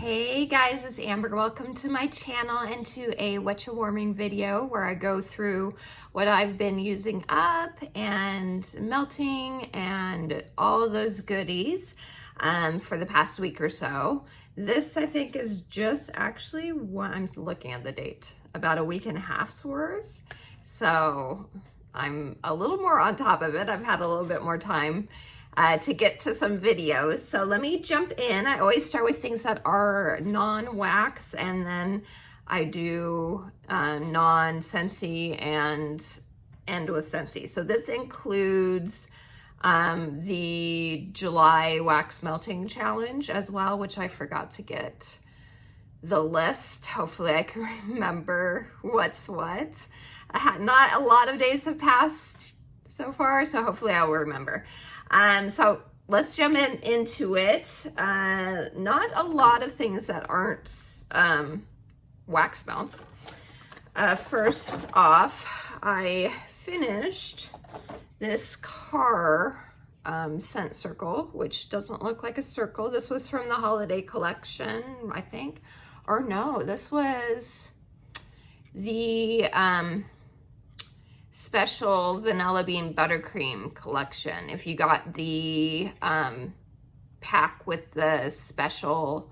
Hey guys, it's Amber. Welcome to my channel and to a Whatcha warming video where I go through what I've been using up and melting and all of those goodies for the past week or so. This I think is just actually what I'm looking at the date, about a week and a half's worth. So I'm a little more on top of it. I've had a little bit more time to get to some videos. So let me jump in. I always start with things that are non-wax, and then I do non-Scentsy and end with Scentsy. So this includes the July wax melting challenge as well, which I forgot to get the list. Hopefully I can remember what's what. Not a lot of days have passed so far, so hopefully I'll remember. So let's jump into it. Not a lot of things that aren't wax melts. First off, I finished this car scent circle, which doesn't look like a circle. This was from the holiday collection, I think. Or no, this was the special vanilla bean buttercream collection. If you got the pack with the special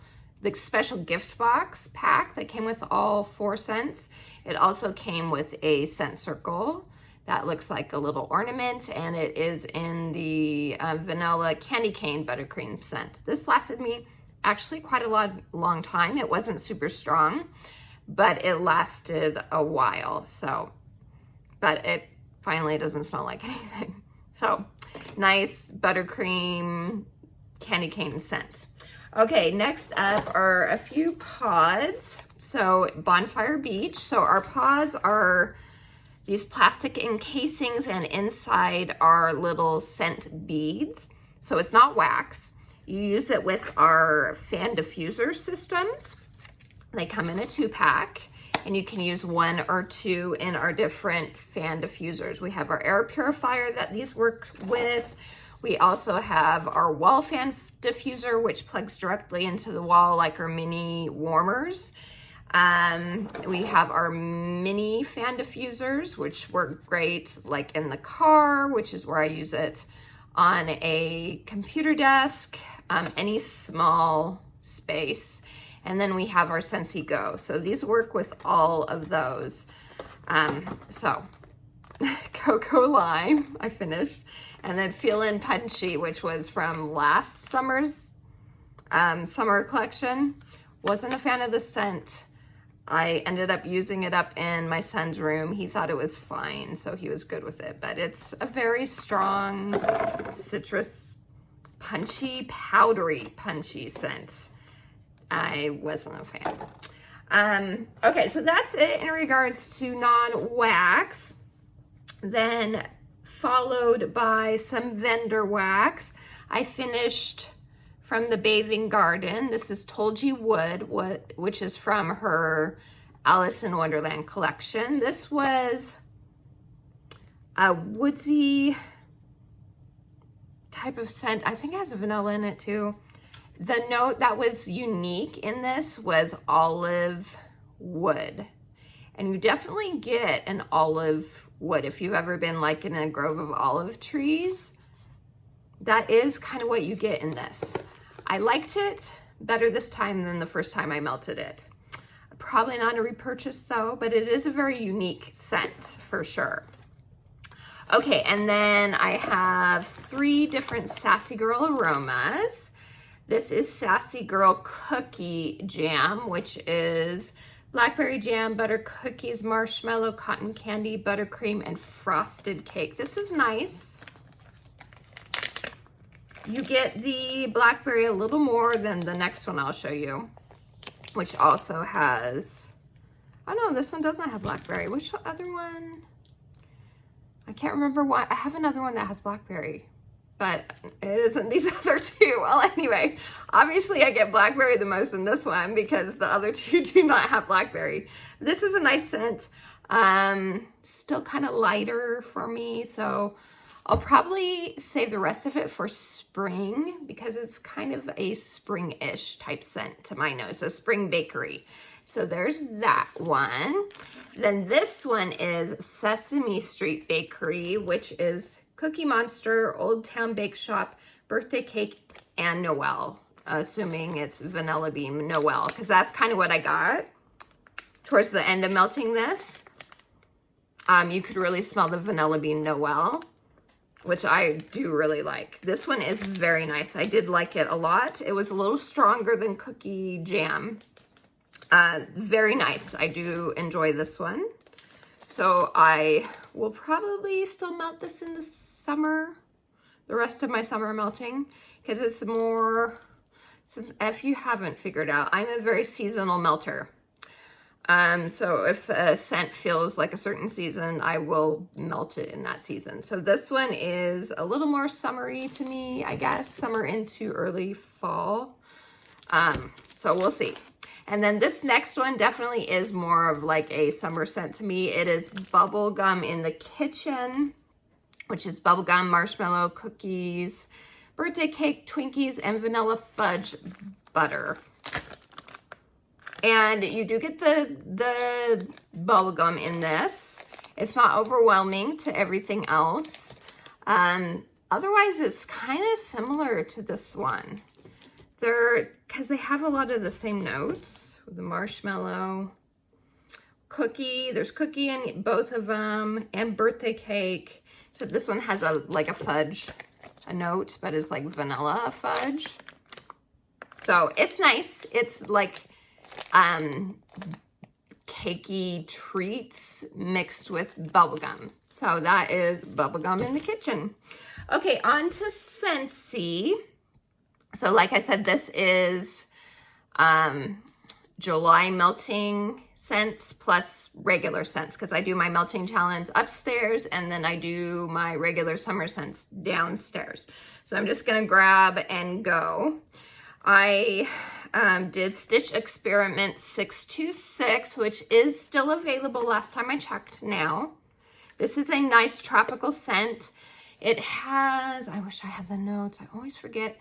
gift box pack that came with all 4 scents, it also came with a scent circle that looks like a little ornament, and it is in the vanilla candy cane buttercream scent. This lasted me actually quite a long time. It wasn't super strong, but it lasted a while. But it finally doesn't smell like anything. So nice buttercream candy cane scent. Okay, next up are a few pods. So Bonfire Beach. So our pods are these plastic encasings, and inside are little scent beads. So it's not wax. You use it with our fan diffuser systems. They come in a 2-pack. And you can use 1 or 2 in our different fan diffusers. We have our air purifier that these work with. We also have our wall fan diffuser, which plugs directly into the wall like our mini warmers. We have our mini fan diffusers, which work great like in the car, which is where I use it, on a computer desk, any small space. And then we have our Scentsy Go. So these work with all of those. So Cocoa Lime, I finished. And then Feelin' Punchy, which was from last summer's summer collection. Wasn't a fan of the scent. I ended up using it up in my son's room. He thought it was fine, so he was good with it. But it's a very strong citrus punchy, powdery punchy scent. I wasn't a fan. Okay, so that's it in regards to non-wax. Then followed by some vendor wax. I finished from the Bathing Garden. This is Toldji Wood, which is from her Alice in Wonderland collection. This was a woodsy type of scent. I think it has a vanilla in it too. The note that was unique in this was olive wood. And you definitely get an olive wood. If you've ever been like in a grove of olive trees, that is kind of what you get in this. I liked it better this time than the first time I melted it. Probably not a repurchase though, but it is a very unique scent for sure. Okay, and then I have 3 different Sassy Girl aromas. This is Sassy Girl Cookie Jam, which is blackberry jam, butter cookies, marshmallow, cotton candy, buttercream, and frosted cake. This is nice. You get the blackberry a little more than the next one I'll show you, which also has, oh no, this one doesn't have blackberry. Which other one? I can't remember why. I have another one that has blackberry, but it isn't these other 2. Well, anyway, obviously I get blackberry the most in this one because the other 2 do not have blackberry. This is a nice scent. Still kind of lighter for me, so I'll probably save the rest of it for spring because it's kind of a spring-ish type scent to my nose, a spring bakery. So there's that one. Then this one is Sesame Street Bakery, which is Cookie Monster, Old Town Bake Shop, Birthday Cake, and Noel. Assuming it's Vanilla Bean Noel, because that's kind of what I got towards the end of melting this. You could really smell the Vanilla Bean Noel, which I do really like. This one is very nice. I did like it a lot. It was a little stronger than Cookie Jam. Very nice. I do enjoy this one. So I will probably still melt this in the summer, the rest of my summer melting, because it's more, since if you haven't figured out, I'm a very seasonal melter. So if a scent feels like a certain season, I will melt it in that season. So this one is a little more summery to me, I guess, summer into early fall. So we'll see. And then this next one definitely is more of like a summer scent to me. It is Bubblegum in the Kitchen, which is bubblegum, marshmallow, cookies, birthday cake, Twinkies, and vanilla fudge butter. And you do get the bubble gum in this. It's not overwhelming to everything else. Otherwise, it's kind of similar to this one. Because they have a lot of the same notes. The marshmallow, cookie, there's cookie in both of them, and birthday cake. So this one has like a fudge, a note, but it's like vanilla fudge. So it's nice. It's like cakey treats mixed with bubblegum. So that is Bubblegum in the Kitchen. Okay, on to Scentsy. So like I said, this is July melting scents plus regular scents, because I do my melting challenge upstairs and then I do my regular summer scents downstairs. So I'm just gonna grab and go. I did Stitch Experiment 626, which is still available last time I checked now. This is a nice tropical scent. It has, I wish I had the notes, I always forget.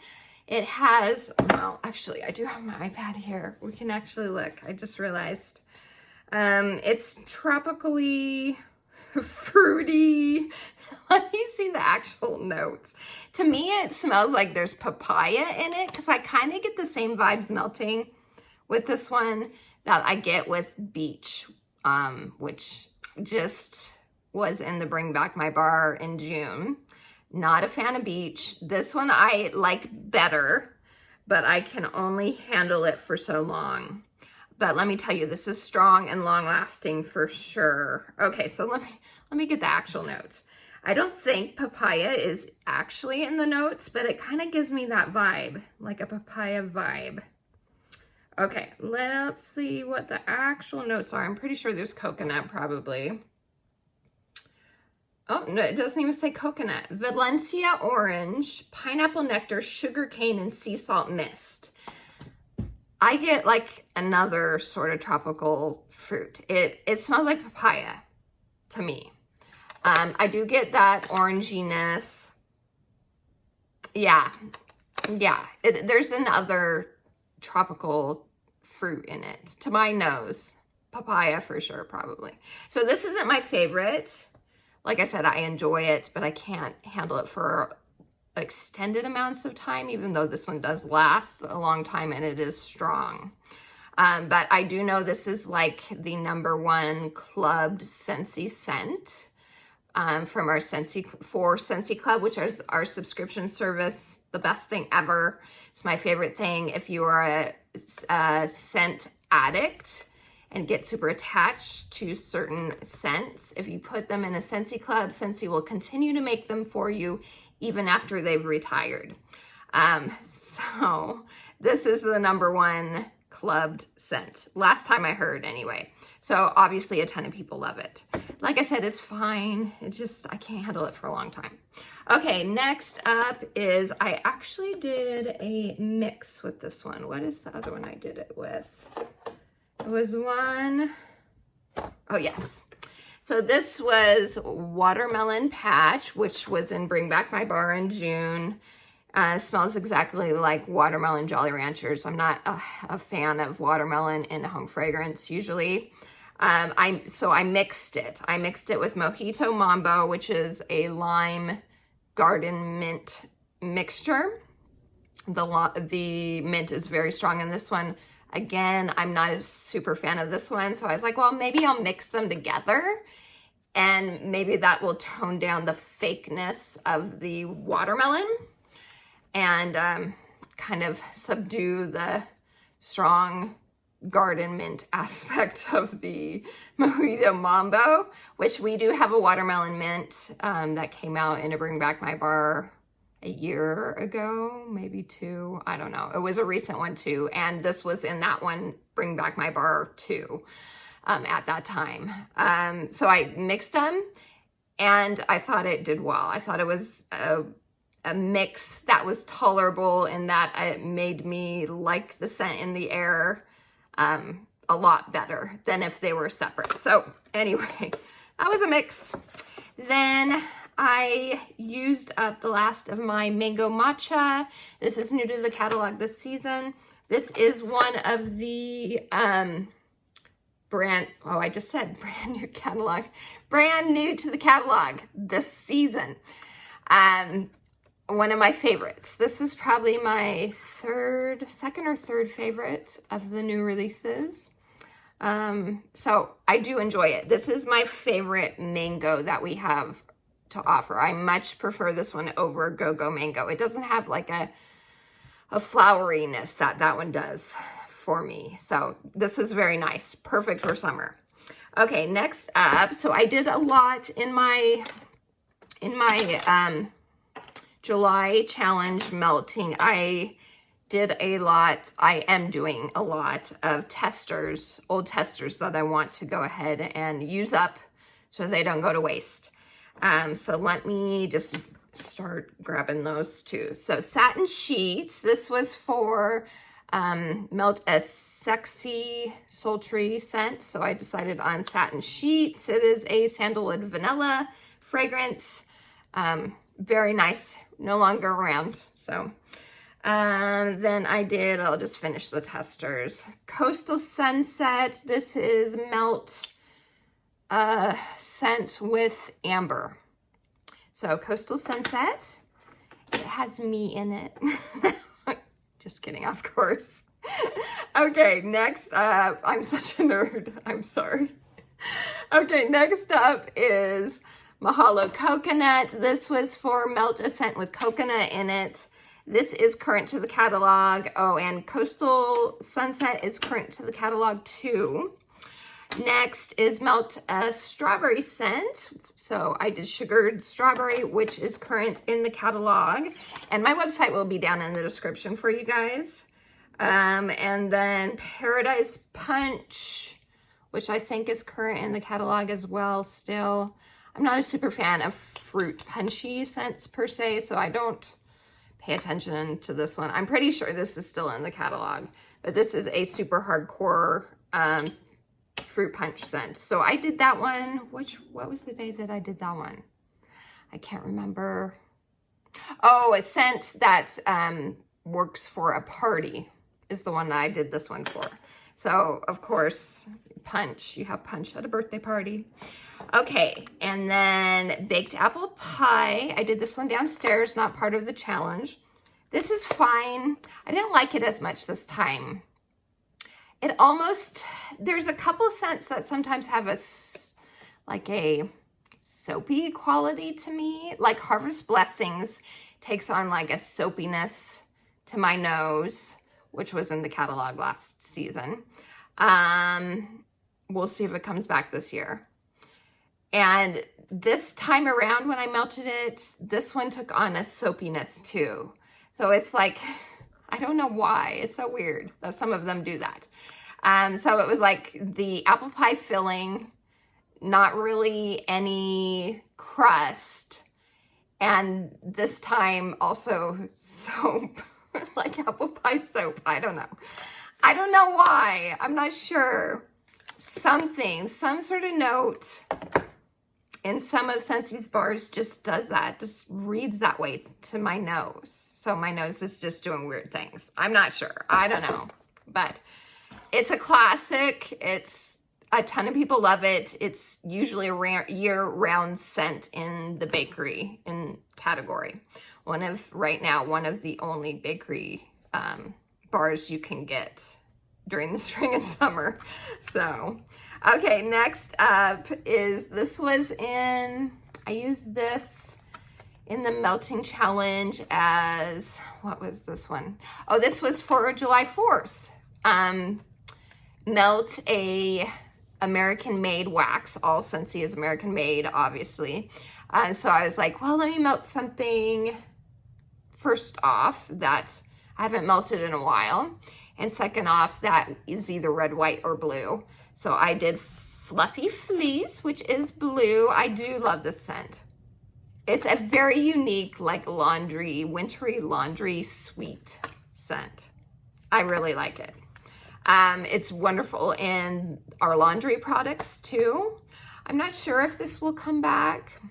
It has, well, actually, I do have my iPad here. We can actually look, I just realized. It's tropically fruity. Let me see the actual notes. To me, it smells like there's papaya in it, because I kind of get the same vibes melting with this one that I get with Beach, which just was in the Bring Back My Bar in June. Not a fan of Beach. This one I like better, but I can only handle it for so long. But let me tell you, this is strong and long lasting for sure. Okay, so let me get the actual notes. I don't think papaya is actually in the notes, but it kind of gives me that vibe, like a papaya vibe. Okay, let's see what the actual notes are. I'm pretty sure there's coconut probably. Oh, no, it doesn't even say coconut. Valencia orange, pineapple nectar, sugar cane, and sea salt mist. I get like another sort of tropical fruit. It smells like papaya to me. I do get that oranginess. Yeah. There's another tropical fruit in it to my nose. Papaya for sure, probably. So this isn't my favorite. Like I said, I enjoy it, but I can't handle it for extended amounts of time, even though this one does last a long time and it is strong. But I do know this is like the #1 clubbed Scentsy scent from our Scentsy Club, which is our subscription service. The best thing ever. It's my favorite thing. If you are a scent addict and get super attached to certain scents, if you put them in a Scentsy Club, Scentsy will continue to make them for you even after they've retired. So this is the #1 clubbed scent. Last time I heard anyway. So obviously a ton of people love it. Like I said, it's fine. It's just, I can't handle it for a long time. Okay, next up is, I actually did a mix with this one. What is the other one I did it with? It was one, oh yes. So this was Watermelon Patch, which was in Bring Back My Bar in June. Smells exactly like watermelon Jolly Ranchers. I'm not a fan of watermelon in home fragrance usually. So I mixed it. I mixed it with Mojito Mambo, which is a lime garden mint mixture. The mint is very strong in this one. Again, I'm not a super fan of this one, so I was like, well, maybe I'll mix them together, and maybe that will tone down the fakeness of the watermelon and kind of subdue the strong garden mint aspect of the Mojito Mambo, which we do have a watermelon mint that came out in a Bring Back My Bar a year ago, maybe 2, I don't know. It was a recent one too, and this was in that one, Bring Back My Bar too, at that time. So I mixed them, and I thought it did well. I thought it was a mix that was tolerable in that it made me like the scent in the air a lot better than if they were separate. So anyway, that was a mix. Then I used up the last of my Mango Matcha. This is new to the catalog this season. This is one of the brand new catalog. Brand new to the catalog this season. One of my favorites. This is probably my second or third favorite of the new releases. So I do enjoy it. This is my favorite mango that we have to offer. I much prefer this one over Go-Go Mango. It doesn't have like a floweriness that one does for me. So this is very nice. Perfect for summer. Okay, next up, so I did a lot in my July challenge melting. I did a lot, I am doing a lot of testers, old testers that I want to go ahead and use up so they don't go to waste. So let me just start grabbing those too. So satin sheets, this was for melt a sexy, sultry scent. So I decided on satin sheets. It is a sandalwood vanilla fragrance. Very nice, no longer around. So then I'll just finish the testers. Coastal Sunset, this is melt scent with amber. So Coastal Sunset, it has me in it. Just kidding, of course. Okay, next up, I'm such a nerd, I'm sorry. Okay, next up is Mahalo Coconut. This was for melt a scent with coconut in it. This is current to the catalog. Oh, and Coastal Sunset is current to the catalog too. Next is melt a strawberry scent. So I did sugared strawberry, which is current in the catalog. And my website will be down in the description for you guys. And then Paradise Punch, which I think is current in the catalog as well still. I'm not a super fan of fruit punchy scents per se, so I don't pay attention to this one. I'm pretty sure this is still in the catalog, but this is a super hardcore fruit punch scent. So I did that one. What was the day that I did that one? I can't remember. Oh, a scent that works for a party is the one that I did this one for. So of course, punch. You have punch at a birthday party. Okay, and then baked apple pie. I did this one downstairs, not part of the challenge. This is fine. I didn't like it as much this time. It almost, there's a couple scents that sometimes have a soapy quality to me. Like Harvest Blessings takes on like a soapiness to my nose, which was in the catalog last season. We'll see if it comes back this year. And this time around when I melted it, this one took on a soapiness too. So it's like, I don't know why. It's so weird that some of them do that. So it was like the apple pie filling, not really any crust. And this time also soap, like apple pie soap. I don't know. I don't know why. I'm not sure. Some sort of note And some of Scentsy's bars just does that, just reads that way to my nose. So my nose is just doing weird things. I'm not sure. I don't know. But it's a classic. It's a ton of people love it. It's usually a year-round scent in the bakery category. Right now, one of the only bakery bars you can get during the spring and summer. So, okay, next up is, I used this in the melting challenge as, what was this one? Oh, this was for July 4th. Melt a American-made wax. All Scentsy is American-made, obviously. So I was like, well, let me melt something first off that I haven't melted in a while. And second off, that is either red, white, or blue. So I did Fluffy Fleece, which is blue. I do love this scent. It's a very unique, like wintry laundry sweet scent. I really like it. It's wonderful in our laundry products too. I'm not sure if this will come back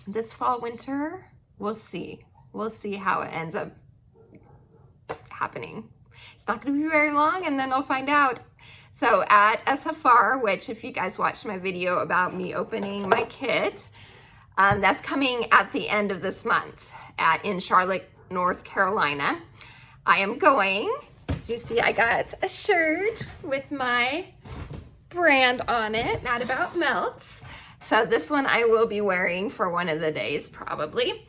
this fall, winter. We'll see. We'll see how it ends up happening. It's not going to be very long, and then I'll find out. So at SFR, which if you guys watched my video about me opening my kit, that's coming at the end of this month in Charlotte, North Carolina. I am going. You see, I got a shirt with my brand on it, Mad About Melts. So this one I will be wearing for one of the days probably.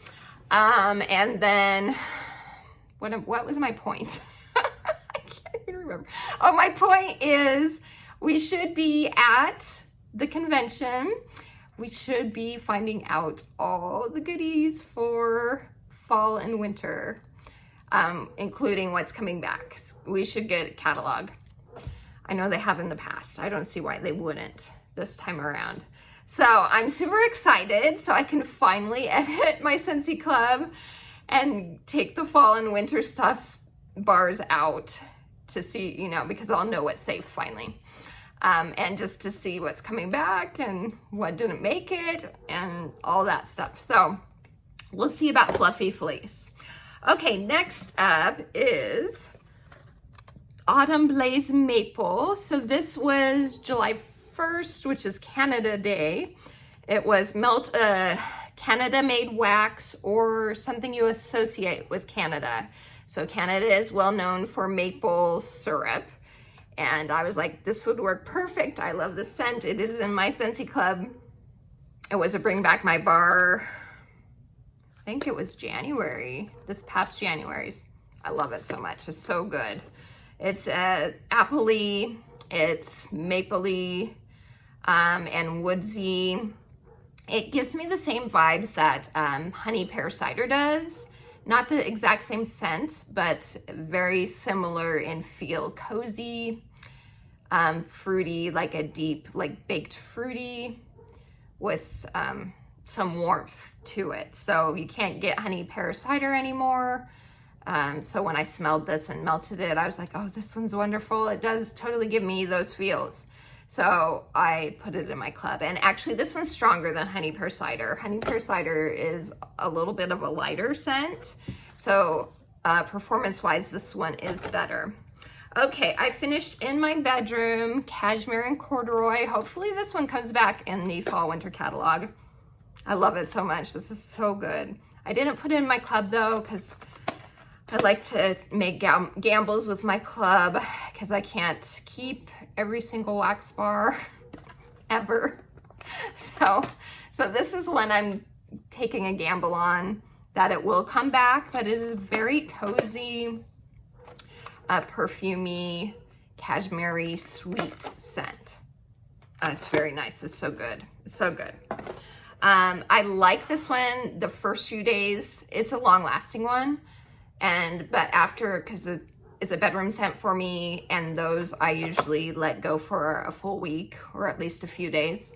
And then, what was my point? I can't even remember. Oh, my point is we should be at the convention. We should be finding out all the goodies for fall and winter, including what's coming back. We should get a catalog. I know they have in the past. I don't see why they wouldn't this time around. So I'm super excited so I can finally edit my Scentsy Club and take the fall and winter stuff bars out to see, because I'll know what's safe finally. And just to see what's coming back and what didn't make it and all that stuff. So we'll see about Fluffy Fleece. Okay, next up is Autumn Blaze Maple. So this was July 1st, which is Canada Day. It was melt a Canada-made wax or something you associate with Canada. So Canada is well known for maple syrup. And I was like, this would work perfect. I love the scent. It is in my Scentsy Club. It was a Bring Back My Bar. I think it was January, this past January's. I love it so much. It's so good. It's appley, it's mapley, and woodsy. It gives me the same vibes that honey pear cider does. Not the exact same scent, but very similar in feel. Cozy, fruity, like a deep, like baked fruity with some warmth to it. So you can't get honey pear cider anymore. So when I smelled this and melted it, I was like, oh, this one's wonderful. It does totally give me those feels. So I put it in my club. And actually this one's stronger than honey pear cider. Honey pear cider is a little bit of a lighter scent. So performance-wise, this one is better. Okay, I finished in my bedroom, Cashmere and Corduroy. Hopefully this one comes back in the fall winter catalog. I love it so much. This is so good. I didn't put it in my club though, because I like to make gambles with my club because I can't keep every single wax bar ever. So this is one I'm taking a gamble on that it will come back, but it is a very cozy, perfumey, cashmere sweet scent. It's very nice. It's so good. It's so good. I like this one the first few days. It's a long lasting one. But after, because it's a bedroom scent for me, and those I usually let go for a full week or at least a few days.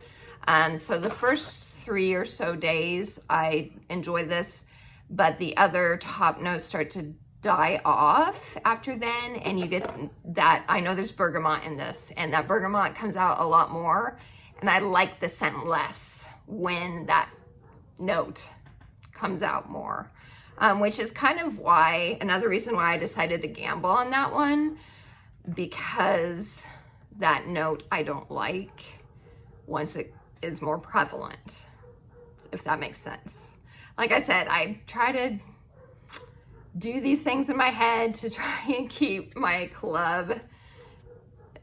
So the first 3 or so days I enjoy this, but the other top notes start to die off after then, and you get that, I know there's bergamot in this, and that bergamot comes out a lot more, and I like the scent less when that note comes out more, which is kind of why, another reason why I decided to gamble on that one, because that note I don't like once it is more prevalent, if that makes sense. Like I said, I try to do these things in my head to try and keep my club,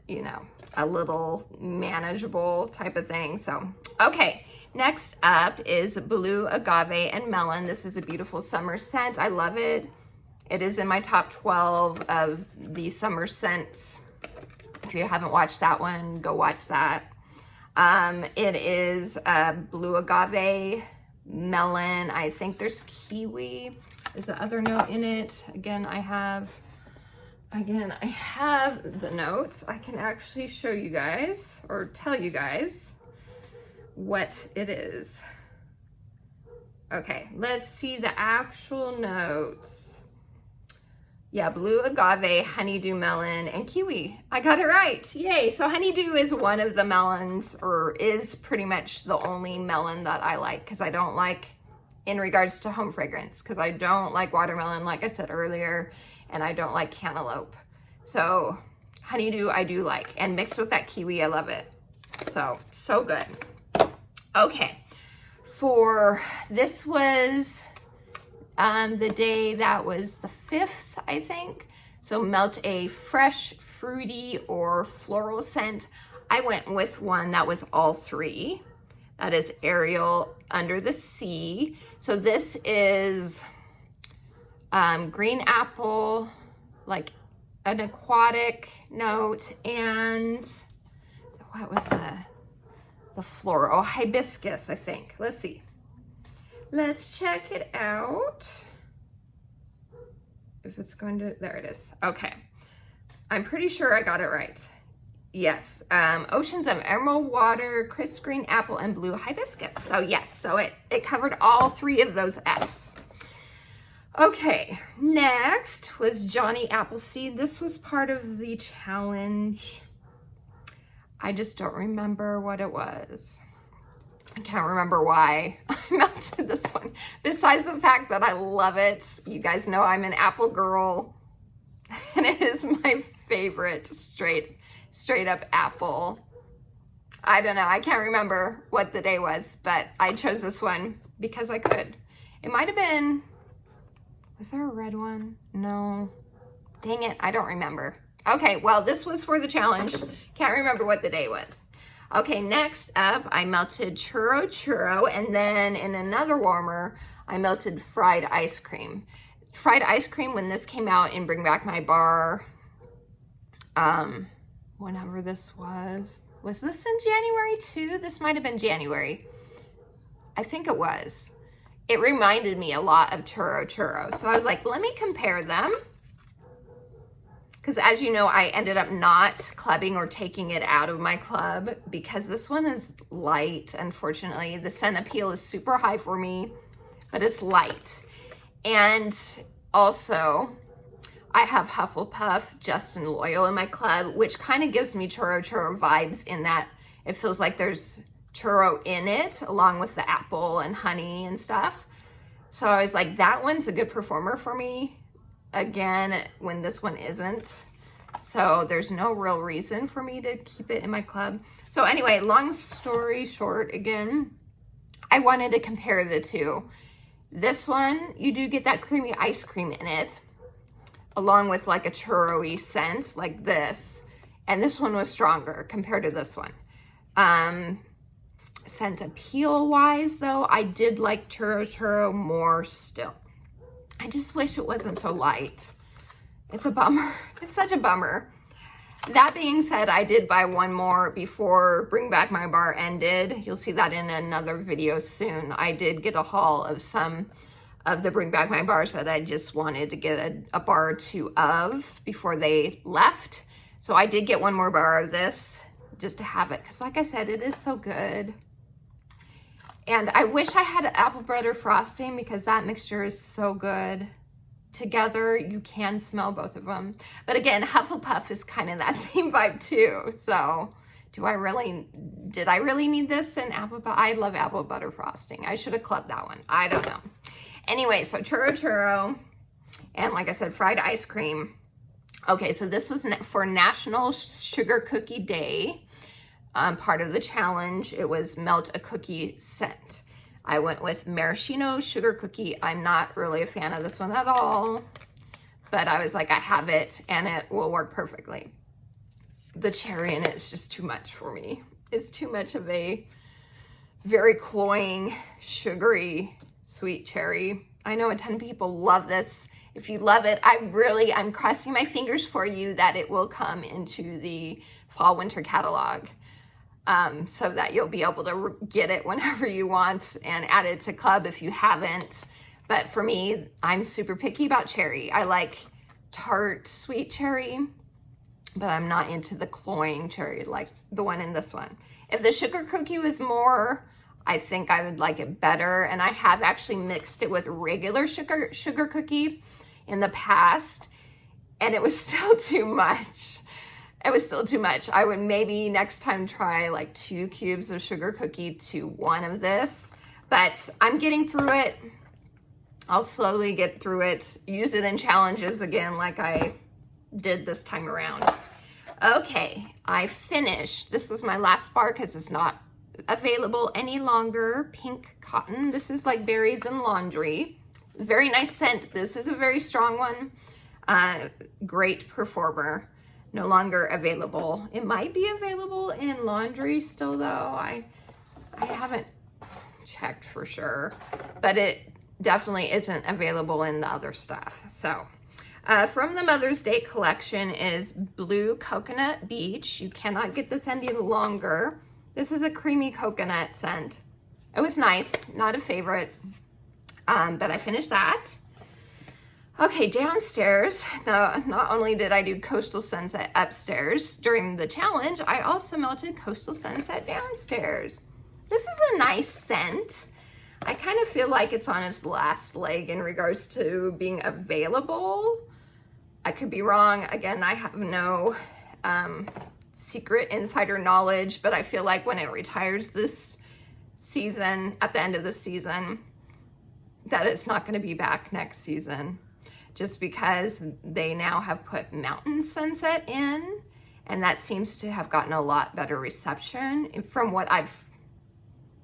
you know, a little manageable type of thing. So, okay, next up is Blue Agave and Melon. This is a beautiful summer scent. I love it. It is in my top 12 of the summer scents. If you haven't watched that one, go watch that. It is Blue Agave, Melon. I think there's kiwi. Is the other note in it? Again, I have the notes. I can actually show you guys or tell you guys what it is. Okay, let's see the actual notes. Yeah, blue agave, honeydew melon, and kiwi. I got it right. Yay. So honeydew is one of the melons, or is pretty much the only melon that I like, because I don't like, in regards to home fragrance, because I don't like watermelon, like I said earlier, and I don't like cantaloupe. So honeydew I do like, and mixed with that kiwi, I love it. So good. Okay, for this was the day that was the 5th, I think. So melt a fresh, fruity, or floral scent. I went with one that was all three. That is Ariel Under the Sea. So this is green apple, like an aquatic note, and what was the floral? Oh, hibiscus, I think. Let's see. Let's check it out. If it's going to, there it is. Okay. I'm pretty sure I got it right. Yes. Oceans of emerald water, crisp green apple, and blue hibiscus. So yes, so it covered all three of those F's. Okay, next was Johnny Appleseed. This was part of the challenge. I just don't remember what it was. I can't remember why I melted this one. Besides the fact that I love it. You guys know I'm an apple girl. And it is my favorite straight up apple. I don't know. I can't remember what the day was, but I chose this one because I could. It might have been, was there a red one? No. Dang it. I don't remember. Okay. Well, this was for the challenge. Can't remember what the day was. Okay, next up, I melted churro, and then in another warmer, I melted fried ice cream. Fried ice cream, when this came out in Bring Back My Bar, whenever this was this in January too? This might have been January. I think it was. It reminded me a lot of churro. So I was like, let me compare them. Because as you know, I ended up not clubbing or taking it out of my club because this one is light, unfortunately. The scent appeal is super high for me, but it's light. And also, I have Hufflepuff, Just and Loyal in my club, which kind of gives me churro vibes in that it feels like there's churro in it, along with the apple and honey and stuff. So I was like, that one's a good performer for me. Again, when this one isn't. So there's no real reason for me to keep it in my club. So anyway, long story short, again, I wanted to compare the two. This one, you do get that creamy ice cream in it, along with like a churro-y scent like this. And this one was stronger compared to this one. Scent appeal wise though, I did like churro more still. I just wish it wasn't so light. It's a bummer. It's such a bummer. That being said, I did buy one more before Bring Back My Bar ended. You'll see that in another video soon. I did get a haul of some of the Bring Back My Bars that I just wanted to get a bar or two of before they left. So I did get one more bar of this just to have it. Because like I said, it is so good. And I wish I had apple butter frosting because that mixture is so good. Together, you can smell both of them. But again, Hufflepuff is kind of that same vibe too. So do I really did I really need this in apple butter? I love apple butter frosting. I should have clubbed that one. I don't know. Anyway, so churro, and like I said, fried ice cream. Okay, so this was for National Sugar Cookie Day. Part of the challenge, it was melt a cookie scent. I went with maraschino sugar cookie. I'm not really a fan of this one at all, but I was like, I have it and it will work perfectly. The cherry in it is just too much for me. It's too much of a very cloying, sugary, sweet cherry. I know a ton of people love this. If you love it, I'm crossing my fingers for you that it will come into the fall winter catalog, so that you'll be able to get it whenever you want and add it to club if you haven't. But for me, I'm super picky about cherry. I like tart, sweet cherry, but I'm not into the cloying cherry like the one in this one. If the sugar cookie was more, I think I would like it better. And I have actually mixed it with regular sugar cookie in the past, and it was still too much. It was still too much. I would maybe next time try like 2 cubes of sugar cookie to 1 of this, but I'm getting through it. I'll slowly get through it, use it in challenges again like I did this time around. Okay, I finished. This was my last bar because it's not available any longer. Pink cotton. This is like berries and laundry. Very nice scent. This is a very strong one. Great performer. No longer available. It might be available in laundry still though. I haven't checked for sure, but it definitely isn't available in the other stuff. So from the Mother's Day collection is Blue Coconut Beach. You cannot get this any longer. This is a creamy coconut scent. It was nice, not a favorite, but I finished that. Okay, downstairs, now not only did I do Coastal Sunset upstairs during the challenge, I also melted Coastal Sunset downstairs. This is a nice scent. I kind of feel like it's on its last leg in regards to being available. I could be wrong. Again, I have no secret insider knowledge, but I feel like when it retires this season, at the end of the season, that it's not going to be back next season. Just because they now have put Mountain Sunset in, and that seems to have gotten a lot better reception from what I've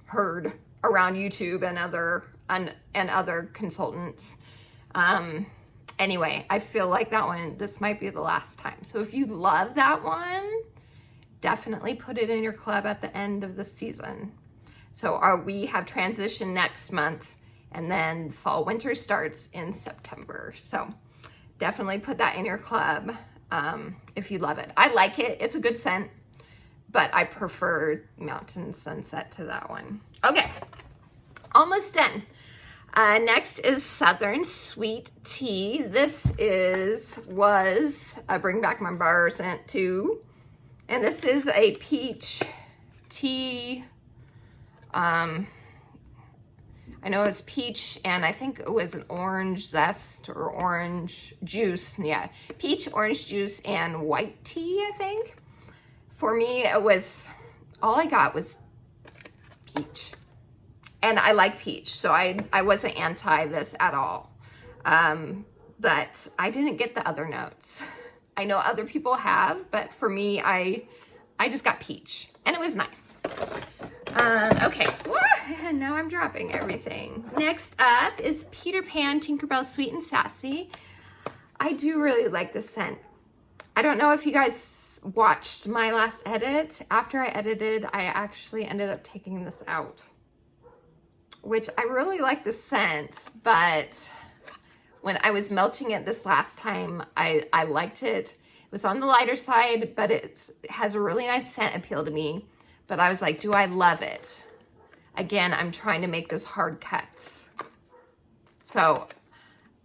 heard around YouTube and other consultants. Anyway, I feel like that one, this might be the last time. So if you love that one, definitely put it in your club at the end of the season. So we have transition next month, and then fall winter starts in September. So definitely put that in your club if you love it. I like it. It's a good scent, but I prefer Mountain Sunset to that one. Okay, almost done. Next is Southern Sweet Tea. This was Bring Back My Bar scent too. And this is a peach tea. I know it's peach, and I think it was an orange zest or orange juice. Yeah, peach, orange juice, and white tea, I think. For me, it was, all I got was peach. And I like peach, so I wasn't anti this at all. But I didn't get the other notes. I know other people have, but for me, I just got peach, and it was nice. Okay, and now I'm dropping everything. Next up is Peter Pan Tinkerbell Sweet and Sassy. I do really like this scent. I don't know if you guys watched my last edit. After I edited, I actually ended up taking this out, which I really like the scent, but when I was melting it this last time, I liked it. It was on the lighter side, but it has a really nice scent appeal to me. But I was like, do I love it? Again, I'm trying to make those hard cuts. So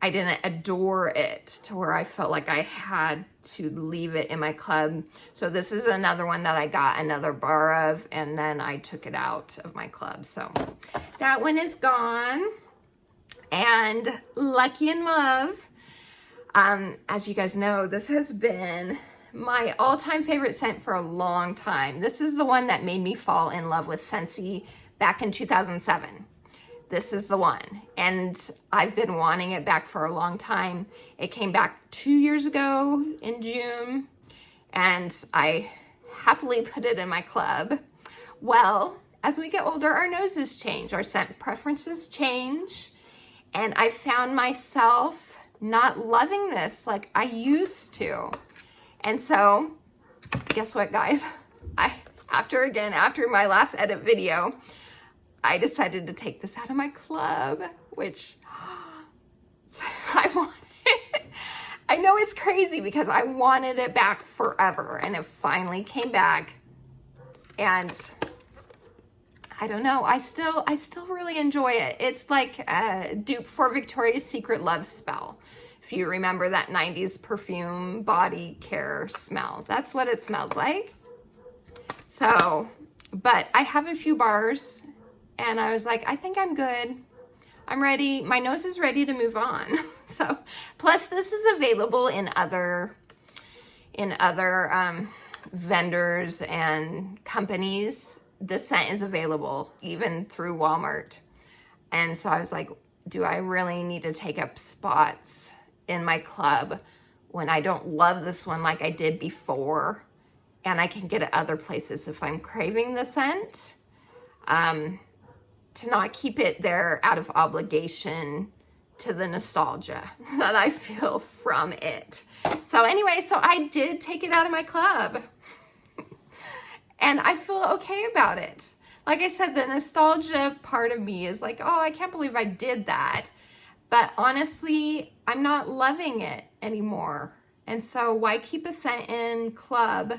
I didn't adore it to where I felt like I had to leave it in my club. So this is another one that I got another bar of, and then I took it out of my club. So that one is gone. And Lucky in Love. As you guys know, this has been my all-time favorite scent for a long time. This is the one that made me fall in love with Scentsy back in 2007. This is the one, and I've been wanting it back for a long time. It came back 2 years ago in June, and I happily put it in my club. Well, as we get older, our noses change, our scent preferences change, and I found myself not loving this like I used to. And so, guess what, guys? After my last edit video, I decided to take this out of my club, which I wanted. I know it's crazy because I wanted it back forever, and it finally came back. And I don't know, I still really enjoy it. It's like a dupe for Victoria's Secret Love Spell. If you remember that 90s perfume body care smell, that's what it smells like. So, but I have a few bars, and I was like, I think I'm good. I'm ready. My nose is ready to move on. So, plus this is available in other vendors and companies. The scent is available even through Walmart. And so I was like, do I really need to take up spots in my club when I don't love this one like I did before, and I can get it other places if I'm craving the scent, to not keep it there out of obligation to the nostalgia that I feel from it. So anyway, so I did take it out of my club and I feel okay about it. Like I said, the nostalgia part of me is like, oh, I can't believe I did that. But honestly, I'm not loving it anymore. And so why keep a scent in club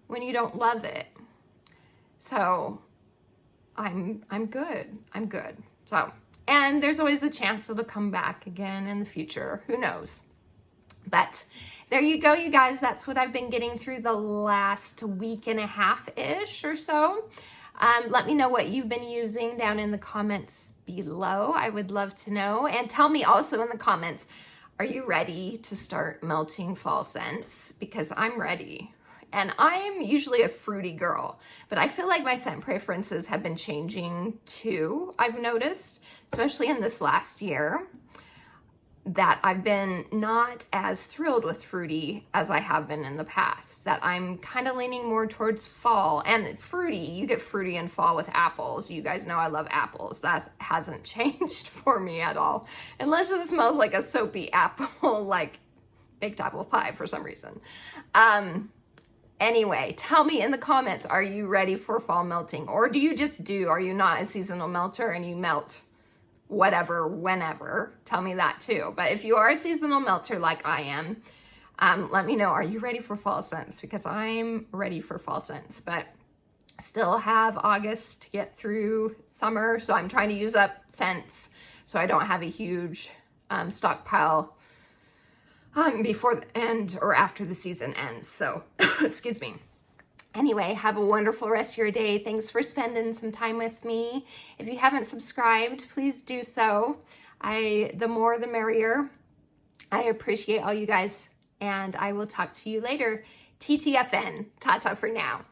when you don't love it? So I'm good. I'm good. So, and there's always a chance it'll come back again in the future. Who knows? But there you go, you guys. That's what I've been getting through the last week and a half-ish or so. Let me know what you've been using down in the comments below. I would love to know. And tell me also in the comments, are you ready to start melting fall scents? Because I'm ready. And I'm usually a fruity girl, but I feel like my scent preferences have been changing too. I've noticed, especially in this last year, that I've been not as thrilled with fruity as I have been in the past, that I'm kind of leaning more towards fall. And fruity, you get fruity in fall with apples. You guys know I love apples. That hasn't changed for me at all, unless it smells like a soapy apple, like baked apple pie for some reason. Anyway, tell me in the comments, are you ready for fall melting? Or are you not a seasonal melter and you melt whatever, whenever? Tell me that too. But if you are a seasonal melter like I am, let me know, are you ready for fall scents? Because I'm ready for fall scents, but still have August to get through summer. So I'm trying to use up scents so I don't have a huge stockpile before the end or after the season ends. So, excuse me. Anyway, have a wonderful rest of your day. Thanks for spending some time with me. If you haven't subscribed, please do so. The more the merrier. I appreciate all you guys, and I will talk to you later. TTFN. Ta-ta for now.